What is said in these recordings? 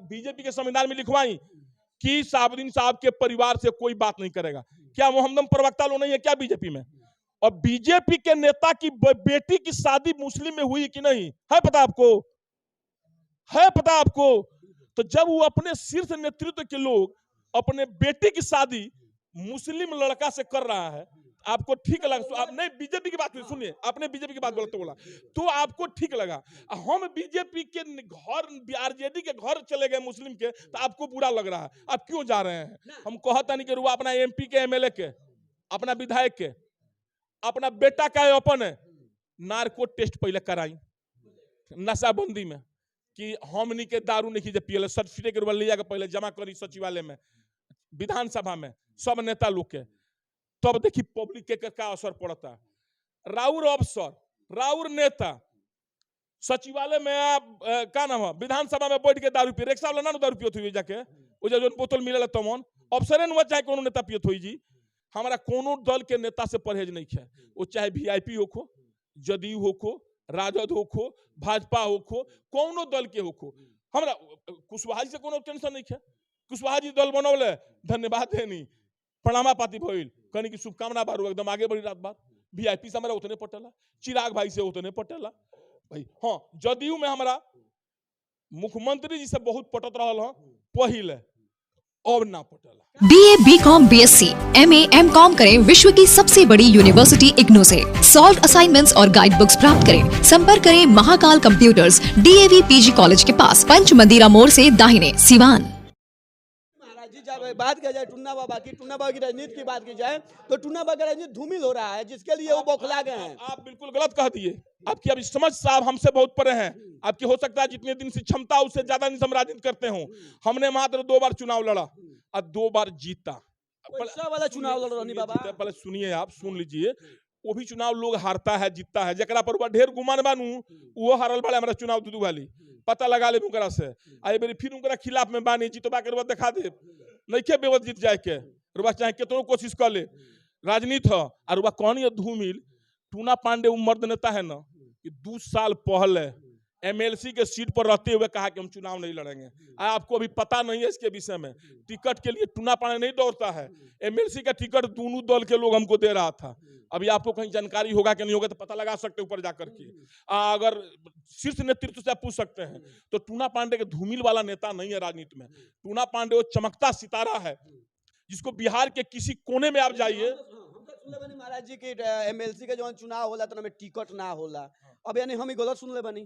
BJP के संविधान में लिखवाई कि साबुद्दीन साहब के परिवार से कोई बात नहीं करेगा। क्या मोहम्मदम प्रवक्ता लोग नहीं है क्या बीजेपी में? और बीजेपी के नेता की बेटी की शादी मुस्लिम में हुई कि नहीं है पता आपको? है पता आपको? तो जब वो अपने शीर्ष नेतृत्व के लोग अपने बेटे की शादी मुस्लिम लड़का से कर रहा है, आपको ठीक लगा? आप नहीं बीजेपी की बात सुनिए, आपने बीजेपी की बात बोलते बोला तो आपको ठीक लगा। हम बीजेपी के घर आरजेडी के घर चले गए मुस्लिम के तो आपको बुरा लग रहा है। आप क्यों जा रहे हैं? हम कहता नहीं कि रुआ अपना एमपी के एमएलए के, अपना विधायक के, अपना बेटा का अपन है नार्को टेस्ट पहले कराई नशाबंदी में कि हमनी के दारू नहीं खींचे पियल, सर्टिफिकेट के ले जाकर पहले जमा करी सचिवालय में, विधानसभा में सब नेता लोग के, तब तो देखी पब्लिक के क्या असर पड़ता। राउर अफसर राउर नेता सचिवालय में क्या नाम है विधानसभा में बैठ के दारू पी, रिक्शा वाला ना दारू पियत हुई जाके वो जो बोतल मिले तमन अफसरे न चाहे कोनो नेता पियत हुई जी। हमारा कोनो दल के नेता से परहेज नहीं है, वो चाहे वीआईपी होखो, जदयू होखो, राजद होखो, भाजपा होखो, कोनो दल के होखो। हमरा कुशवाहा जी से कोनो टेंशन नहीं है। कुशवाहा जी दल बनौले धन्यवाद देनी प्रणामा पाती भइल कहनी की शुभकामना बारू एकदम आगे बढ़ी रात बात। वीआईपी से हमारा उतने पटेला, चिराग भाई से उतने पटेला भाई। हाँ जदयू में हमारा मुख्यमंत्री जी से बहुत पटत रहल है पहले, अब ना पटेला। BA, BCom, BSc, MA, MCom करें विश्व की सबसे बड़ी यूनिवर्सिटी इग्नू से। सॉल्व असाइनमेंट्स और गाइड बुक्स प्राप्त करें। संपर्क करें Mahakal computers, DAV PG college के पास, पंच मंदिरा मोड़ से दाहिने, सिवान। बात किया जाए टुन्ना बाबा की राजनीति की बात की जाए तो टुन्ना बाबा का राजनीति धूमिल हो रहा है, जिसके लिए वो बौखला गए हैं। आप बिल्कुल गलत कह दिए। आपकी अब समझ साहब हमसे बहुत परे हैं। आपकी हो सकता है जितने दिन से क्षमता उससे ज्यादा नहीं हम राजनीति करते हो। हमने मात्र 2 बार चुनाव लड़ा और 2 बार जीता। वाला चुनाव लड़ रही बाबा, पहले सुनिए, आप सुन लीजिए। वो भी चुनाव लोग हारता है जीतता है, जरा पर ढेर गुमान बानू वो हारल वाले हमारा चुनाव दूधू वाली पता लगा ले उनकरा से आई बेरी फिर उनकरा खिलाफ में बानी जीतबा के दिखा दे नहीं के बेवत जीत जाए के रुआ चाहे कितनो कोशिश कर ले राजनीति है। और रुआ कहनी धूमिल टूना पांडे वो मर्द नेता है ना कि 2 साल पहले एमएलसी के सीट पर रहते हुए कहा कि हम चुनाव नहीं लड़ेंगे। आपको अभी पता नहीं है इसके विषय में। टिकट के लिए टूना पांडे नहीं दौड़ता है, एमएलसी का टिकट दोनों दल के लोग हमको दे रहा था। अभी आपको कहीं जानकारी होगा कि नहीं होगा तो पता लगा सकते ऊपर जाकर के, अगर शीर्ष नेतृत्व से आप पूछ सकते हैं। तो टूना पांडे के धूमिल वाला नेता नहीं है राजनीति में। टूना पांडे वो चमकता सितारा है जिसको बिहार के किसी कोने में आप जाइए। महाराज जी के एमएलसी का जो चुनाव होला तो टिकट ना होला, अब यानी हम ही गलत सुन ले बनी।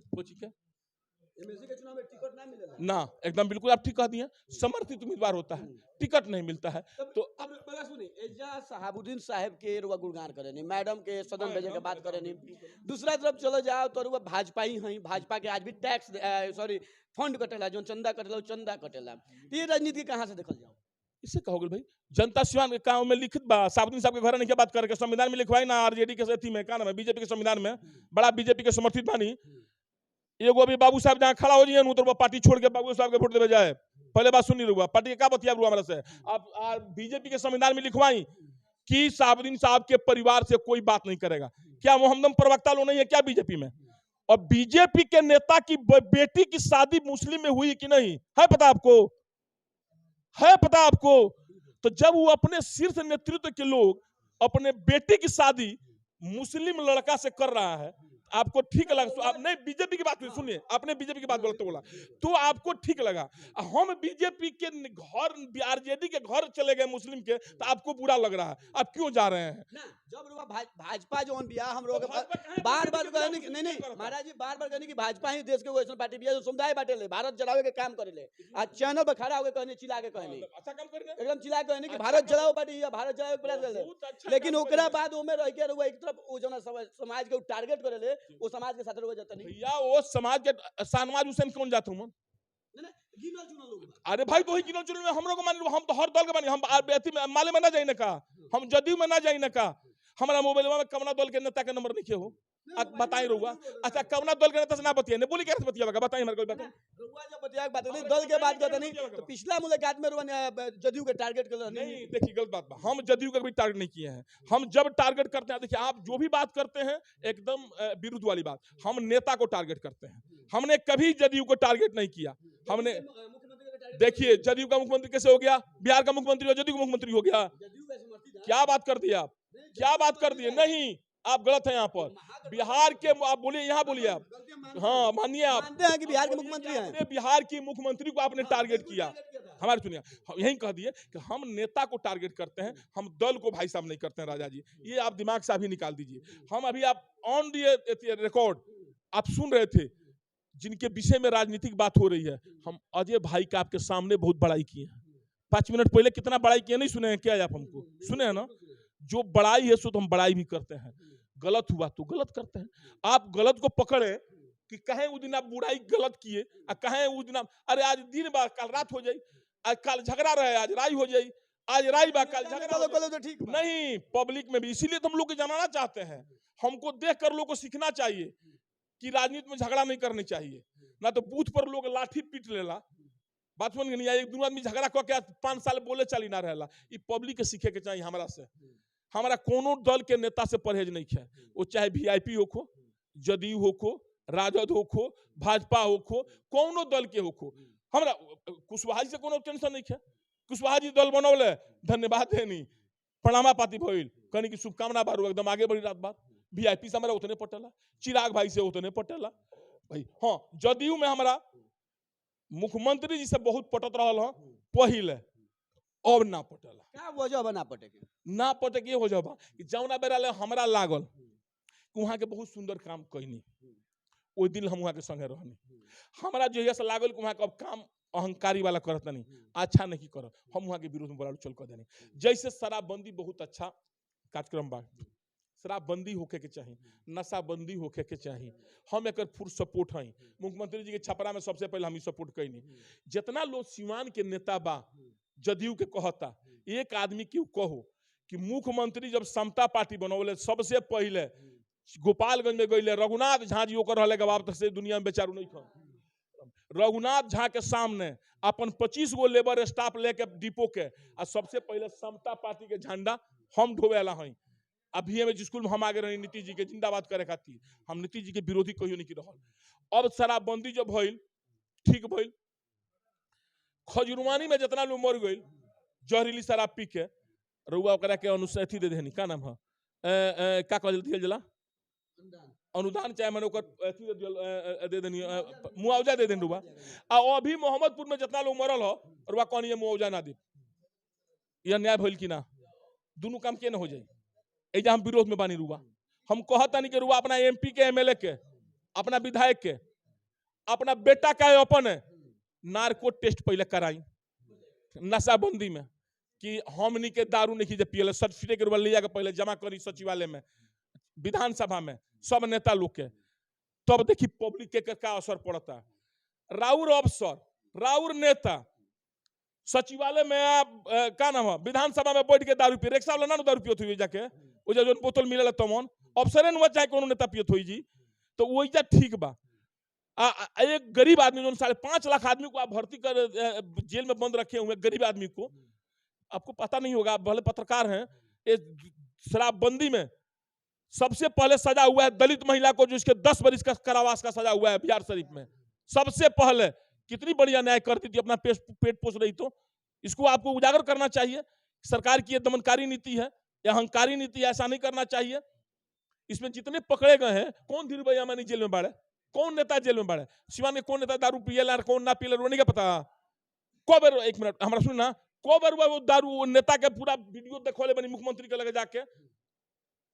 एमएलसी के चुनाव में टिकट ना मिलेला ना, एकदम बिल्कुल आप ठीक कह दिए। समर्थित उम्मीदवार होता है, टिकट नहीं मिलता है। तो अब बड़ा सुनी एजा शहाबुद्दीन साहब के रुआ गुणगान करे नहीं, मैडम के सदन भेजे के बात करे नहीं। दूसरा तरफ चलो जाओ तो रुआ भाजपा ही है, भाजपा के आज भी टैक्स फंड कटेला, जो चंदा कटेला चंदा कटेला। ये राजनीति कहाँ से देखल जाओ? इससे कहोगे भाई जनता सिवान के काम में लिखित बा साबुद्दीन साहब के घर नहीं बात करके संविधान में लिखवाई ना। आरजेडी के साथी में क्या नाम है बीजेपी के संविधान में बड़ा बीजेपी के समर्थित बानी। एगो अभी बाबू साहब जहाँ खड़ा हो जाइए तो पार्टी छोड़ के बाबू साहब के वोट देवे जाए। पहले बात सुनी रुआ पार्टी का बतिया रुआ हमारा से। आप बीजेपी के संविधान में लिखवाई कि साबुद्दीन साहब के परिवार से कोई बात नहीं करेगा। क्या मोहम्मदम प्रवक्ता लोग नहीं है क्या बीजेपी में? और बीजेपी के नेता की बेटी की शादी मुस्लिम में हुई कि नहीं है पता आपको? है पता आपको? तो जब वो अपने शीर्ष नेतृत्व के लोग अपने बेटे की शादी मुस्लिम लड़का से कर रहा है, आपको ठीक लगा? आप नहीं बीजेपी की बात सुनिए, आपने बीजेपी की बात बोलते बोला तो आपको ठीक लगा। हम बीजेपी के घर आरजेडी के घर चले गए मुस्लिम के तो आपको बुरा लग रहा है। आप क्यों जा रहे हैं? जब भाजपा जो बिया हम लोग बार बार कहने नहीं महाराज जी बार बार कहने की भाजपा ही देश के वैसे पार्टी बिया जो समुदाय बांटे ले, भारत जलावे के काम करे ले। आज चैनल पर खड़ा होकर कहने चिल्ला के कहने अच्छा काम कर एकदम चिल्ला कहने कि भारत जलाओ पार्टी है, भारत जलावे के प्रयास करे। लेकिन ओकरा बाद ओमे रह के एक तरफ वो जना समाज के टारगेट करे ले, वो समाज के साथ रुआ जाता नहीं भैया। वो समाज के शाहनवाज हुसैन कौन जाता हूँ? अरे भाई तो ही गिनल चुनल में हम लोग को मान, हम तो हर दल के मानी। हम माले में ना जाए ना का, हम जदयू में ना जाए ना का। हमारा मोबाइल में कवना दल के नेता के नंबर लिखे हो बताई रहुआ। अच्छा कवना दल के नेता से ना बतिया ने बोली कैसे बतिया बताई हमारे कोई बात रुआ जब बतिया बात नहीं दल के बात करते नहीं। तो पिछला मुलाकात में रुआ जदयू के टारगेट कर नहीं। देखिए गलत बात, हम जदयू का भी टारगेट नहीं किए हैं। हम जब टारगेट करते हैं, देखिए आप जो भी बात करते हैं एकदम विरुद्ध वाली बात। हम नेता को टारगेट करते हैं, हमने कभी जदयू को टारगेट नहीं किया। हमने देखिए जदयू का मुख्यमंत्री कैसे हो गया, बिहार का मुख्यमंत्री हो जदयू का मुख्यमंत्री हो गया। क्या बात कर दिए आप, क्या बात कर दिए, नहीं आप गलत हैं यहाँ पर। बिहार के आप बोलिए, यहाँ बोलिए आप, हाँ मानिए आप मानते हैं कि बिहार के मुख्यमंत्री हैं। आपने बिहार की मुख्यमंत्री को आपने टारगेट किया, हमारे सुनिए यही कह दिए कि हम नेता को टारगेट करते हैं, हम दल को भाई साहब नहीं करते हैं। राजा जी ये आप दिमाग से अभी निकाल दीजिए। हम अभी आप ऑन रिकॉर्ड आप सुन रहे थे जिनके विषय में राजनीतिक बात हो रही है, हम अजय भाई का आपके सामने बहुत बड़ाई किए हैं। 5 मिनट पहले कितना बड़ाई किया नहीं सुने हैं क्या आप? हमको सुने हैं ना, जो बड़ाई है सो तो हम बड़ाई भी करते हैं, गलत हुआ तो गलत करते हैं। आप गलत को पकड़े कि कहें उस दिन आप बुराई गलत किए, कहें उस दिन आप अरे आज दिन बा कल रात हो जाए, आज कल झगड़ा रहे आज राई हो जाए, आज राई बा कल झगड़ा हो जाए। तो ठीक नहीं, पब्लिक में भी इसीलिए तो हम लोग को जनाना चाहते हैं। हमको देख कर लोग को सीखना चाहिए कि राजनीति में झगड़ा नहीं करनी चाहिए, ना तो बूथ पर लोग लाठी पीट लेला, बात समझ नहीं आई, एक दो आदमी झगड़ा करके 5 साल बोले चली ना रहला। ये पब्लिक के सीखे के चाहिए हमरा से। हमारा कोनो दल के नेता से परहेज नहीं है, वो चाहे वीआईपी हो, जदयू हो, राजद हो, भाजपा हो, कोनो दल के हो। हमरा कुशवाहा जी से कोनो टेंशन नहीं है। कुशवाहा जी दल बनौले, धन्यवाद देनी, प्रणामा पाती भइल, कहनी की शुभकामना बारू, एकदम आगे बढ़ी रात बात। वीआईपी से हमारा उतने पटेला, चिराग भाई से उतने पटेला भाई। हाँ जदयू में हमारा मुख्यमंत्री जी से बहुत पटत रहल है पहले, अब ना पटेला। क्या वजह बना पटे के? ना पटे के हो जाबा कि जौना बेरा ले हमरा लागल वहां के बहुत सुंदर काम कहनी, ओइ दिन हम वहां के संगे रहनी। हमरा जो से लागल वहां के अब काम अहंकारी वाला करत नहीं, अच्छा नहीं करत, हम वहां के विरोध में बड़ा चल कर देनी। जैसे शराबबंदी बहुत अच्छा कार्यक्रम बा, शराबबंदी होके के चाहिए, नशाबंदी होके के चाहिए, हम एक फुल सपोर्ट हैं। मुख्यमंत्री जी के छपरा में सबसे पहले हम सपोर्ट कैनी। जितना लोग सिवान के नेता बा जदयू के कहता, एक आदमी क्यों कहो कि मुख्यमंत्री जब समता पार्टी बनौले सबसे पहले गोपालगंज में गईले, रघुनाथ झा जी ओकर रहले गवाब तक से दुनिया में बेचारू नहीं खा। रघुनाथ झा के सामने अपन 25 गो लेबर स्टाफ लेके डिपो के आ सबसे पहले समता पार्टी के झंडा हम ढोवेला हैं। अभी में स्कूल में हम आगे रही नीतीश जी के जिंदाबाद करे खातिर, हम नीतीश जी के विरोधी कहियो नहीं की रहल। अब शराबबंदी जब भइल ठीक भइल, खजुरवानी में जितना लोग मर गइल जहरीली शराब पी के, रउआ ओकरा के अनुसाथी दे देनी, का नाम है का कहल दिया जला अनुदान, चाहे मैंने दे देनी मुआवजा दे देनी रुआ। आ अभी मोहम्मदपुर में जितना लोग मरल हो रुआ कहनी है मुआवजा ना दे, यह न्याय भइल कि ना? दोनों काम के ना हो जाए, एजा हम विरोध में बानी रुआ। हम कहता नहीं कि रुआ अपना एमपी के एमएलए के, अपना विधायक के, अपना बेटा का अपन नार्को टेस्ट पहले कराई नशाबंदी में कि हमनी के दारू नहीं खींचे पियल, सर्टिफिकेट के ले जाकर पहले जमा करी सचिवालय में, विधानसभा में, सब नेता लोग के, तब देखी पब्लिक के क्या असर पड़ता। राउर अफसर राउर नेता सचिवालय में का नाम है विधानसभा में बैठ के दारू पी, रिक्शा वाला ना दारू पियत हुई जाके वो जो बोतल मिले तमन अफसरे न चाहे कोनो नेता पियत हुई जी, तो वो ठीक बा। एक गरीब आदमी जो 5.5 लाख आदमी को आप भर्ती कर जेल में बंद रखे हुए, गरीब आदमी को आपको पता नहीं होगा, आप भले पत्रकार हैं, शराबबंदी में सबसे पहले सजा हुआ है दलित महिला को, जो इसके 10 बरिस का कारावास का सजा हुआ है बिहार शरीफ में। सबसे पहले कितनी बढ़िया न्याय करती थी, अपना पेट पोष रही। तो इसको आपको उजागर करना चाहिए। सरकार की ये दमनकारी नीति है, या अहंकारी नीति है, ऐसा नहीं करना चाहिए। इसमें जितने पकड़े गए हैं, कौन धीरू भैया मानी जेल में बाड़े, कौन नेता जेल में बाड़े, सिवान में कौन नेता दारू पिएला कौन ना पिएला नहीं पता। कब एक मिनट हमारा सुन ना, कब वो दारू नेता के पूरा वीडियो देखोले बनी मुख्यमंत्री के लगे जाके,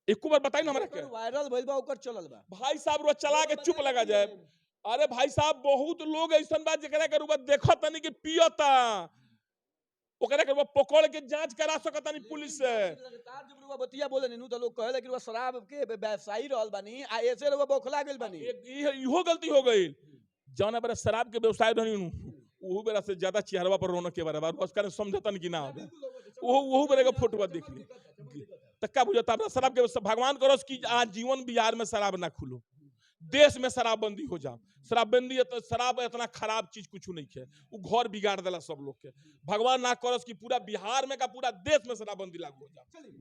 एक बार बताई ना हमरा के वायरल भइल बा ओकर चलल बा। भाई साहब रो चला के चुप लगा जाए। अरे भाई साहब बहुत लोग ऐसा बात जरा के रुआ देखत नहीं कि पियता, ओकरा के पकड़ के जांच करा सकता नहीं पुलिस से। लगातार जब रुआ बतिया बोले नु तो लोग कहले कि रुआ शराब के व्यवसायी रहल बानी, आ ऐसे रुआ बौखला गेल बानी। इहो गलती हो गई, जौना बेरा शराब के व्यवसाय रहनी ओहू बेरा से ज्यादा चेहरवा पर रौनक के बराबर उसका समझता नहीं कि ना ओहू बेरा का फोटो देख ली तक्का बुझता। शराब के भगवान करो कि आज जीवन बिहार में शराब ना खुलो, देश में शराबबंदी हो जाओ। शराबबंदी शराब इतना खराब चीज कुछ नहीं है, वो घर बिगाड़ देला सब लोग के। भगवान ना करस कि पूरा बिहार में का पूरा देश में शराबबंदी लागू हो जाए।